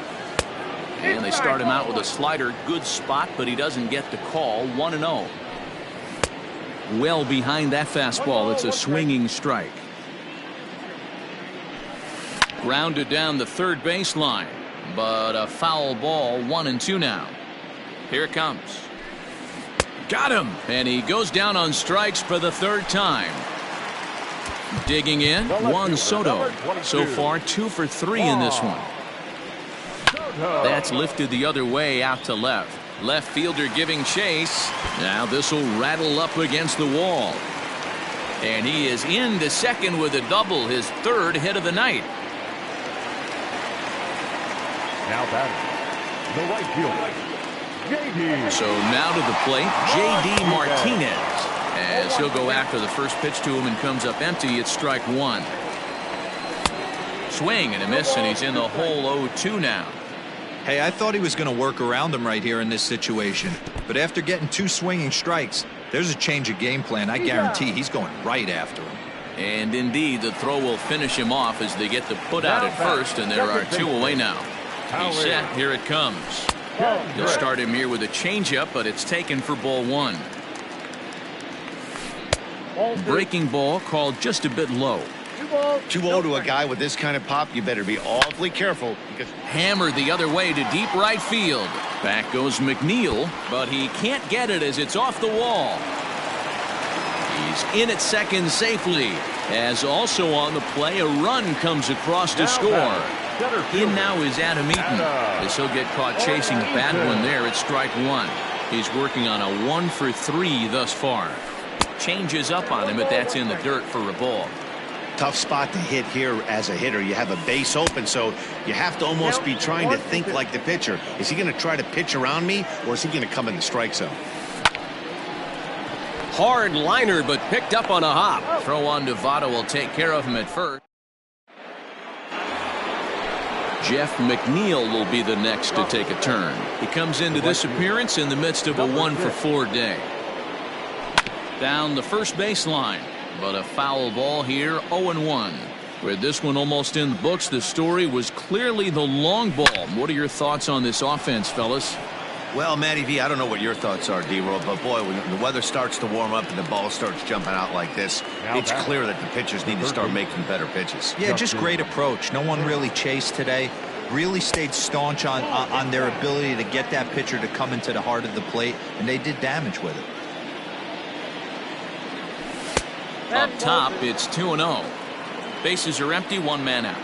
And they start him out with a slider. Good spot, but he doesn't get the call. 1-0. Well behind that fastball. It's a swinging strike. Grounded down the third baseline, but a foul ball. 1-2 now. Here it comes. Got him, and he goes down on strikes for the third time. Digging in, Juan Soto. So far 2 for 3 in this one. That's lifted the other way out to left. Left fielder giving chase. Now this will rattle up against the wall. And he is into second with a double, his third hit of the night. Now batting, the right fielder, J.D. So now to the plate, J.D. Martinez. As he'll go after the first pitch to him and comes up empty. It's strike one. Swing and a miss, and he's in the hole. 0-2 now. Hey, I thought he was going to work around him right here in this situation. But after getting 2 swinging strikes, there's a change of game plan. I guarantee he's going right after him. And indeed, the throw will finish him off as they get the put out at first, and there are 2 away now. He's set. Here it comes. They'll start him here with a changeup, but it's taken for ball 1. Breaking ball called just a bit low. 2-0 to a guy with this kind of pop. You better be awfully careful. Because hammered the other way to deep right field. Back goes McNeil, but he can't get it as it's off the wall. He's in at second safely, as also on the play a run comes across to score. In now is Adam Eaton, as he'll get caught chasing a bad one there at strike 1. He's working on a 1 for 3 thus far. Changes up on him, but that's in the dirt for a ball. tough spot to hit here as a hitter. You have a base open, so you have to almost be trying to think like the pitcher. Is he going to try to pitch around me, or is he going to come in the strike zone? Hard liner, but picked up on a hop. Throw on to Votto will take care of him at first. Jeff McNeil will be the next to take a turn. He comes into this appearance in the midst of a 1-for-4 day. Down the first baseline, but a foul ball here, 0-1. With this one almost in the books, the story was clearly the long ball. What are your thoughts on this offense, fellas? Well, Matty V, I don't know what your thoughts are, D-Roll, but boy, when the weather starts to warm up and the ball starts jumping out like this, it's clear that the pitchers need to start making better pitches. Yeah, just great approach. No one really chased today. Really stayed staunch on their ability to get that pitcher to come into the heart of the plate, and they did damage with it. Up top, it's 2-0. Bases are empty, one man out.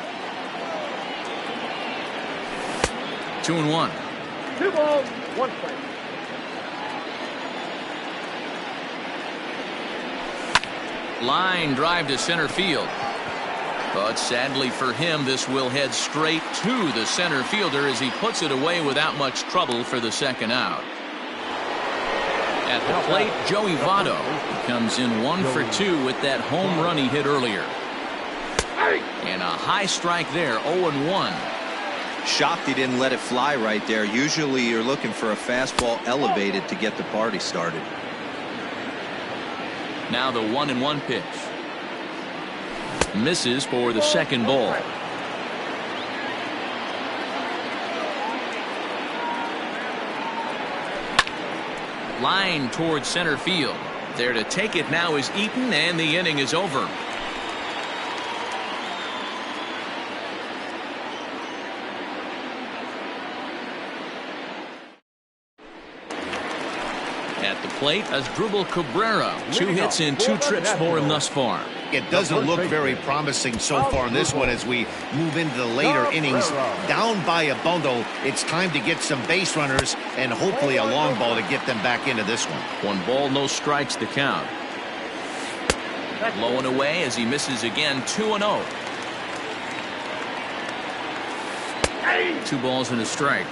2-1. 2 balls, 1 strike. Line drive to center field. But sadly for him, this will head straight to the center fielder as he puts it away without much trouble for the second out. At the plate, Joey Votto comes in 1 for 2 with that home run he hit earlier. And a high strike there, 0-1. Shocked he didn't let it fly right there. Usually you're looking for a fastball elevated to get the party started. Now the 1-1 pitch. Misses for the second ball. Line towards center field. There to take it now is Eaton, and the inning is over. At the plate, Asdrubal Cabrera. 2 hits in 2 trips for him thus far. It doesn't look very promising so far in this one as we move into the later innings. Down by a bundle, it's time to get some base runners and hopefully a long ball to get them back into this one. 1 ball, no strikes to count. Low and away as he misses again, 2-0. 2 balls and a strike.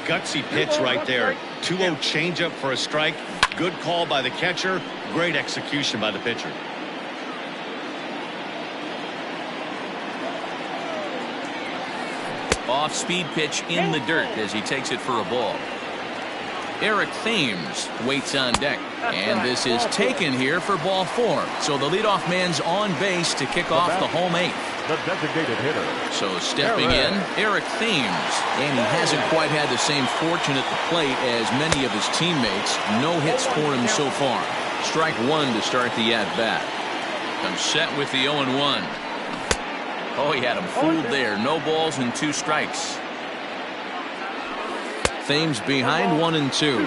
Gutsy pitch right there. 2-0 changeup for a strike. Good call by the catcher. Great execution by the pitcher. Off-speed pitch in the dirt as he takes it for a ball. Eric Thames waits on deck. And this is taken here for ball 4. So the leadoff man's on base to kick off the home 8th. The designated hitter. So stepping in, Eric Thames. And he hasn't quite had the same fortune at the plate as many of his teammates. No hits for him so far. Strike 1 to start the at-bat. I'm set with the 0-1. Oh, he had him fooled there. No balls and 2 strikes. Thames behind 1-2.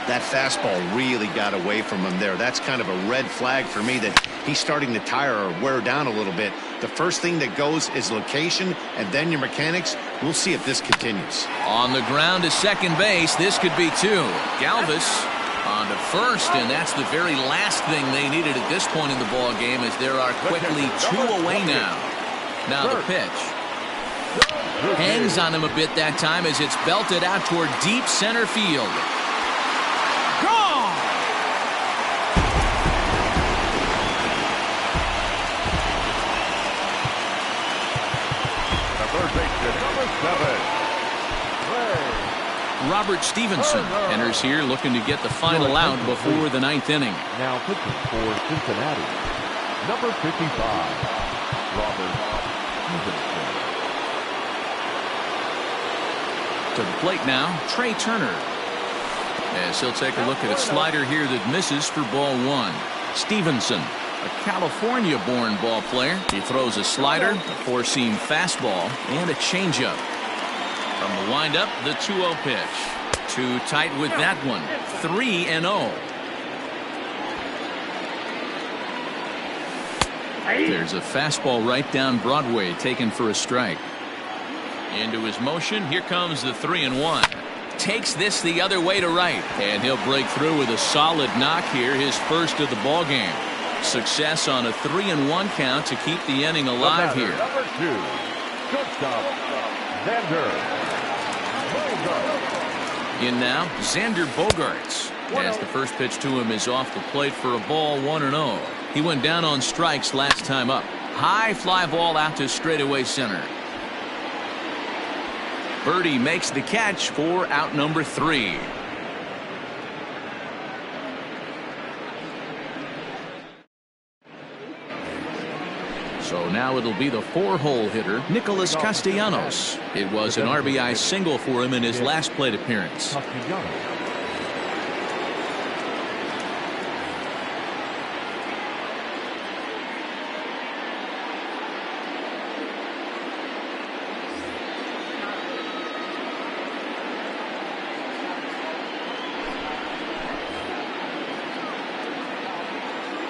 That fastball really got away from him there. That's kind of a red flag for me that he's starting to tire or wear down a little bit. The first thing that goes is location and then your mechanics. We'll see if this continues. On the ground to second base. This could be 2. Galvis on to first, and that's the very last thing they needed at this point in the ball game, as there are quickly 2 away now. Now the pitch. Hangs on him a bit that time as it's belted out toward deep center field. Gone! The third baseman, number 7. Robert Stevenson enters here looking to get the final out before the 9th inning. Now pitching for Cincinnati, number 55, Robert Stevenson. To the plate now, Trey Turner. As he'll take a look at a slider here that misses for ball 1. Stevenson, a California-born ball player. He throws a slider, a four-seam fastball, and a changeup. From the windup, the 2-0 pitch. Too tight with that one. 3-0. There's a fastball right down Broadway taken for a strike. Into his motion. Here comes the 3-1. Takes this the other way to right. And he'll break through with a solid knock here, his first of the ball game. Success on a 3-1 count to keep the inning alive here. Number 2, shortstop, Xander Bogaerts. In now, Xander Bogaerts. As the first pitch to him is off the plate for a ball, 1-0. He went down on strikes last time up. High fly ball out to straightaway center. Birdie makes the catch for out number 3. So now it'll be the 4-hole hitter, Nicholas Castellanos. It was an RBI single for him in his last plate appearance.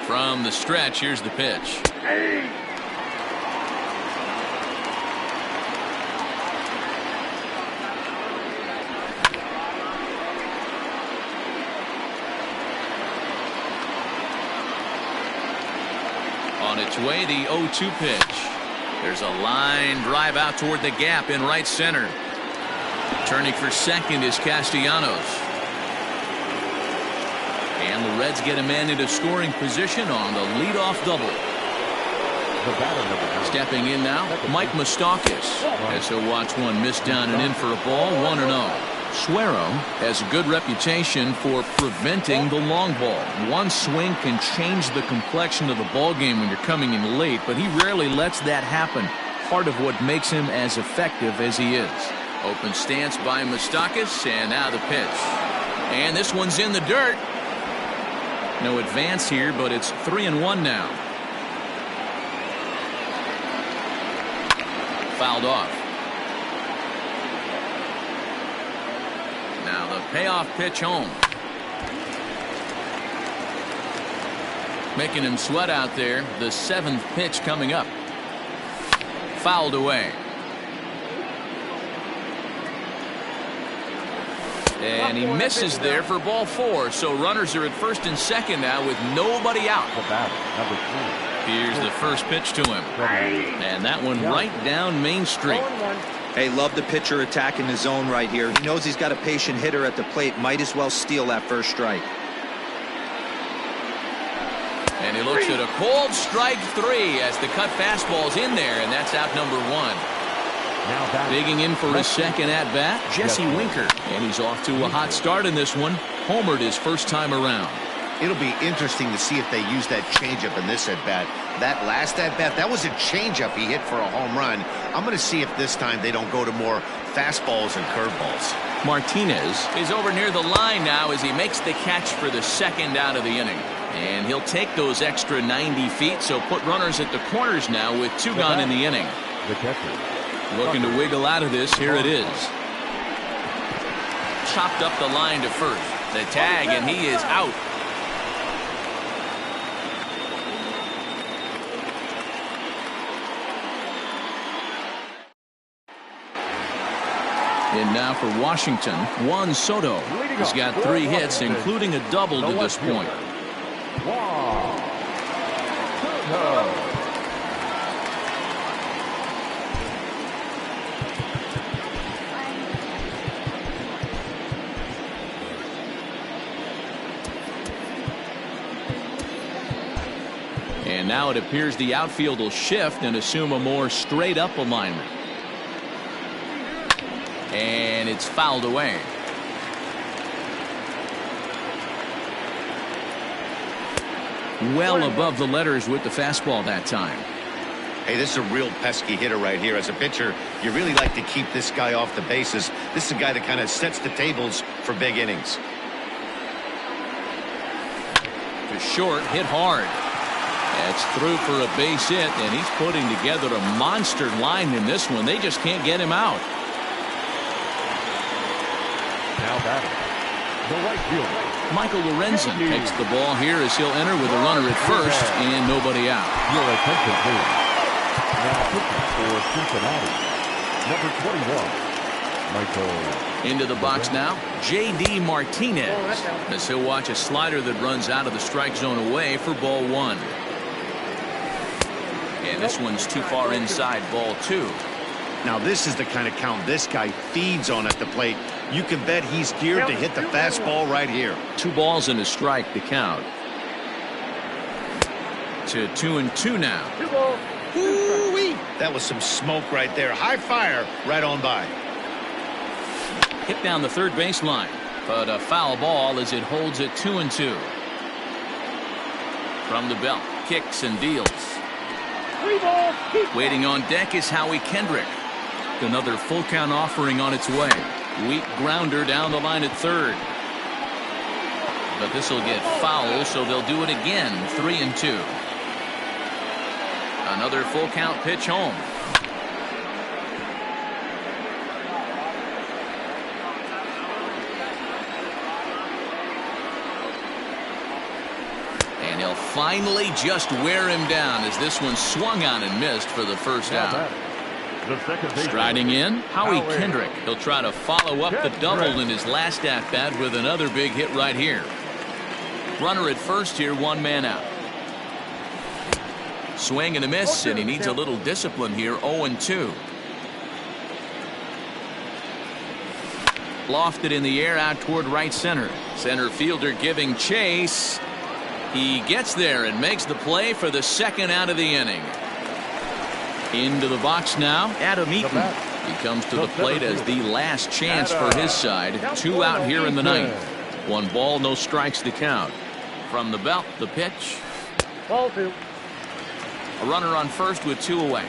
From the stretch, here's the pitch. On its way, the 0-2 pitch. There's a line drive out toward the gap in right center. Turning for second is Castellanos. And the Reds get a man into scoring position on the leadoff double. Stepping in now, Mike Moustakas, as he'll watch one miss down and in for a ball, 1-0. Suero has a good reputation for preventing the long ball. One swing can change the complexion of the ball game when you're coming in late, but he rarely lets that happen. Part of what makes him as effective as he is. Open stance by Moustakas, and now the pitch. And this one's in the dirt. No advance here, but it's 3-1 now. Fouled off. Now the payoff pitch home. Making him sweat out there. The 7th pitch coming up. Fouled away. And he misses there for ball 4. So runners are at first and second now with nobody out. Number 3. Here's the first pitch to him. And that one right down Main Street. Hey, love the pitcher attacking the zone right here. He knows he's got a patient hitter at the plate. Might as well steal that first strike. And he looks at a cold strike 3 as the cut fastball's in there, and that's out number 1. Digging in for his second at-bat, Jesse Winker. And he's off to a hot start in this one. Homered his first time around. It'll be interesting to see if they use that changeup in this at-bat. That last at-bat, that was a changeup he hit for a home run. I'm going to see if this time they don't go to more fastballs and curveballs. Martinez is over near the line now as he makes the catch for the second out of the inning. And he'll take those extra 90 feet, so put runners at the corners now with 2 gone in the inning. The catcher. Looking to wiggle out of this. Here it is. Chopped up the line to first. The tag, and he is out. And now for Washington, Juan Soto. He's got 3 hits, including a double to this point. And now it appears the outfield will shift and assume a more straight-up alignment. And it's fouled away. Well above the letters with the fastball that time. Hey, this is a real pesky hitter right here. As a pitcher, you really like to keep this guy off the bases. This is a guy that kind of sets the tables for big innings. To short, hit hard. That's through for a base hit, and he's putting together a monster line in this one. They just can't get him out. Now batting, the right fielder. Michael Lorenzen takes the ball here as he'll enter with a runner at first and nobody out. Your attention, please. Now pitching for Cincinnati, number 21, Michael. Into the box now, J.D. Martinez, as he'll watch a slider that runs out of the strike zone away for ball 1. And this one's too far inside, ball 2. Now this is the kind of count this guy feeds on at the plate. You can bet he's geared to hit the fastball right here. 2 balls and a strike to count. To 2-2 now. Ooh-wee. That was some smoke right there. High fire right on by. Hit down the third baseline, but a foul ball as it holds it 2-2. From the belt, kicks and deals. Waiting on deck is Howie Kendrick. Another full count offering on its way. Weak grounder down the line at third. But this will get foul, so they'll do it again. 3-2. Another full count pitch home. And he'll finally just wear him down as this one swung on and missed for the first out. Striding in, Howie Kendrick. He'll try to follow up the double in his last at-bat with another big hit right here. Runner at first here, 1 man out. Swing and a miss, and he needs a little discipline here. 0-2. Lofted in the air out toward right center. Center fielder giving chase. He gets there and makes the play for the second out of the inning. Into the box now, Adam Eaton. He comes to the plate as the last chance for his side. 2 out here in the ninth. 1 ball, no strikes to count. From the belt, the pitch. Ball 2. A runner on first with 2 away.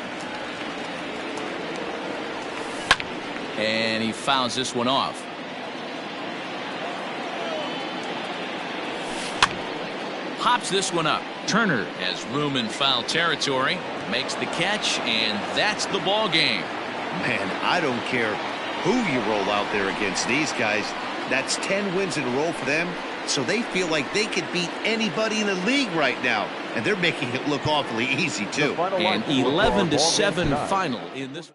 And he fouls this one off. Hops this one up. Turner has room in foul territory. Makes the catch, and that's the ball game. Man, I don't care who you roll out there against these guys. That's 10 wins in a row for them, so they feel like they could beat anybody in the league right now, and they're making it look awfully easy too. An 11-7 final in this.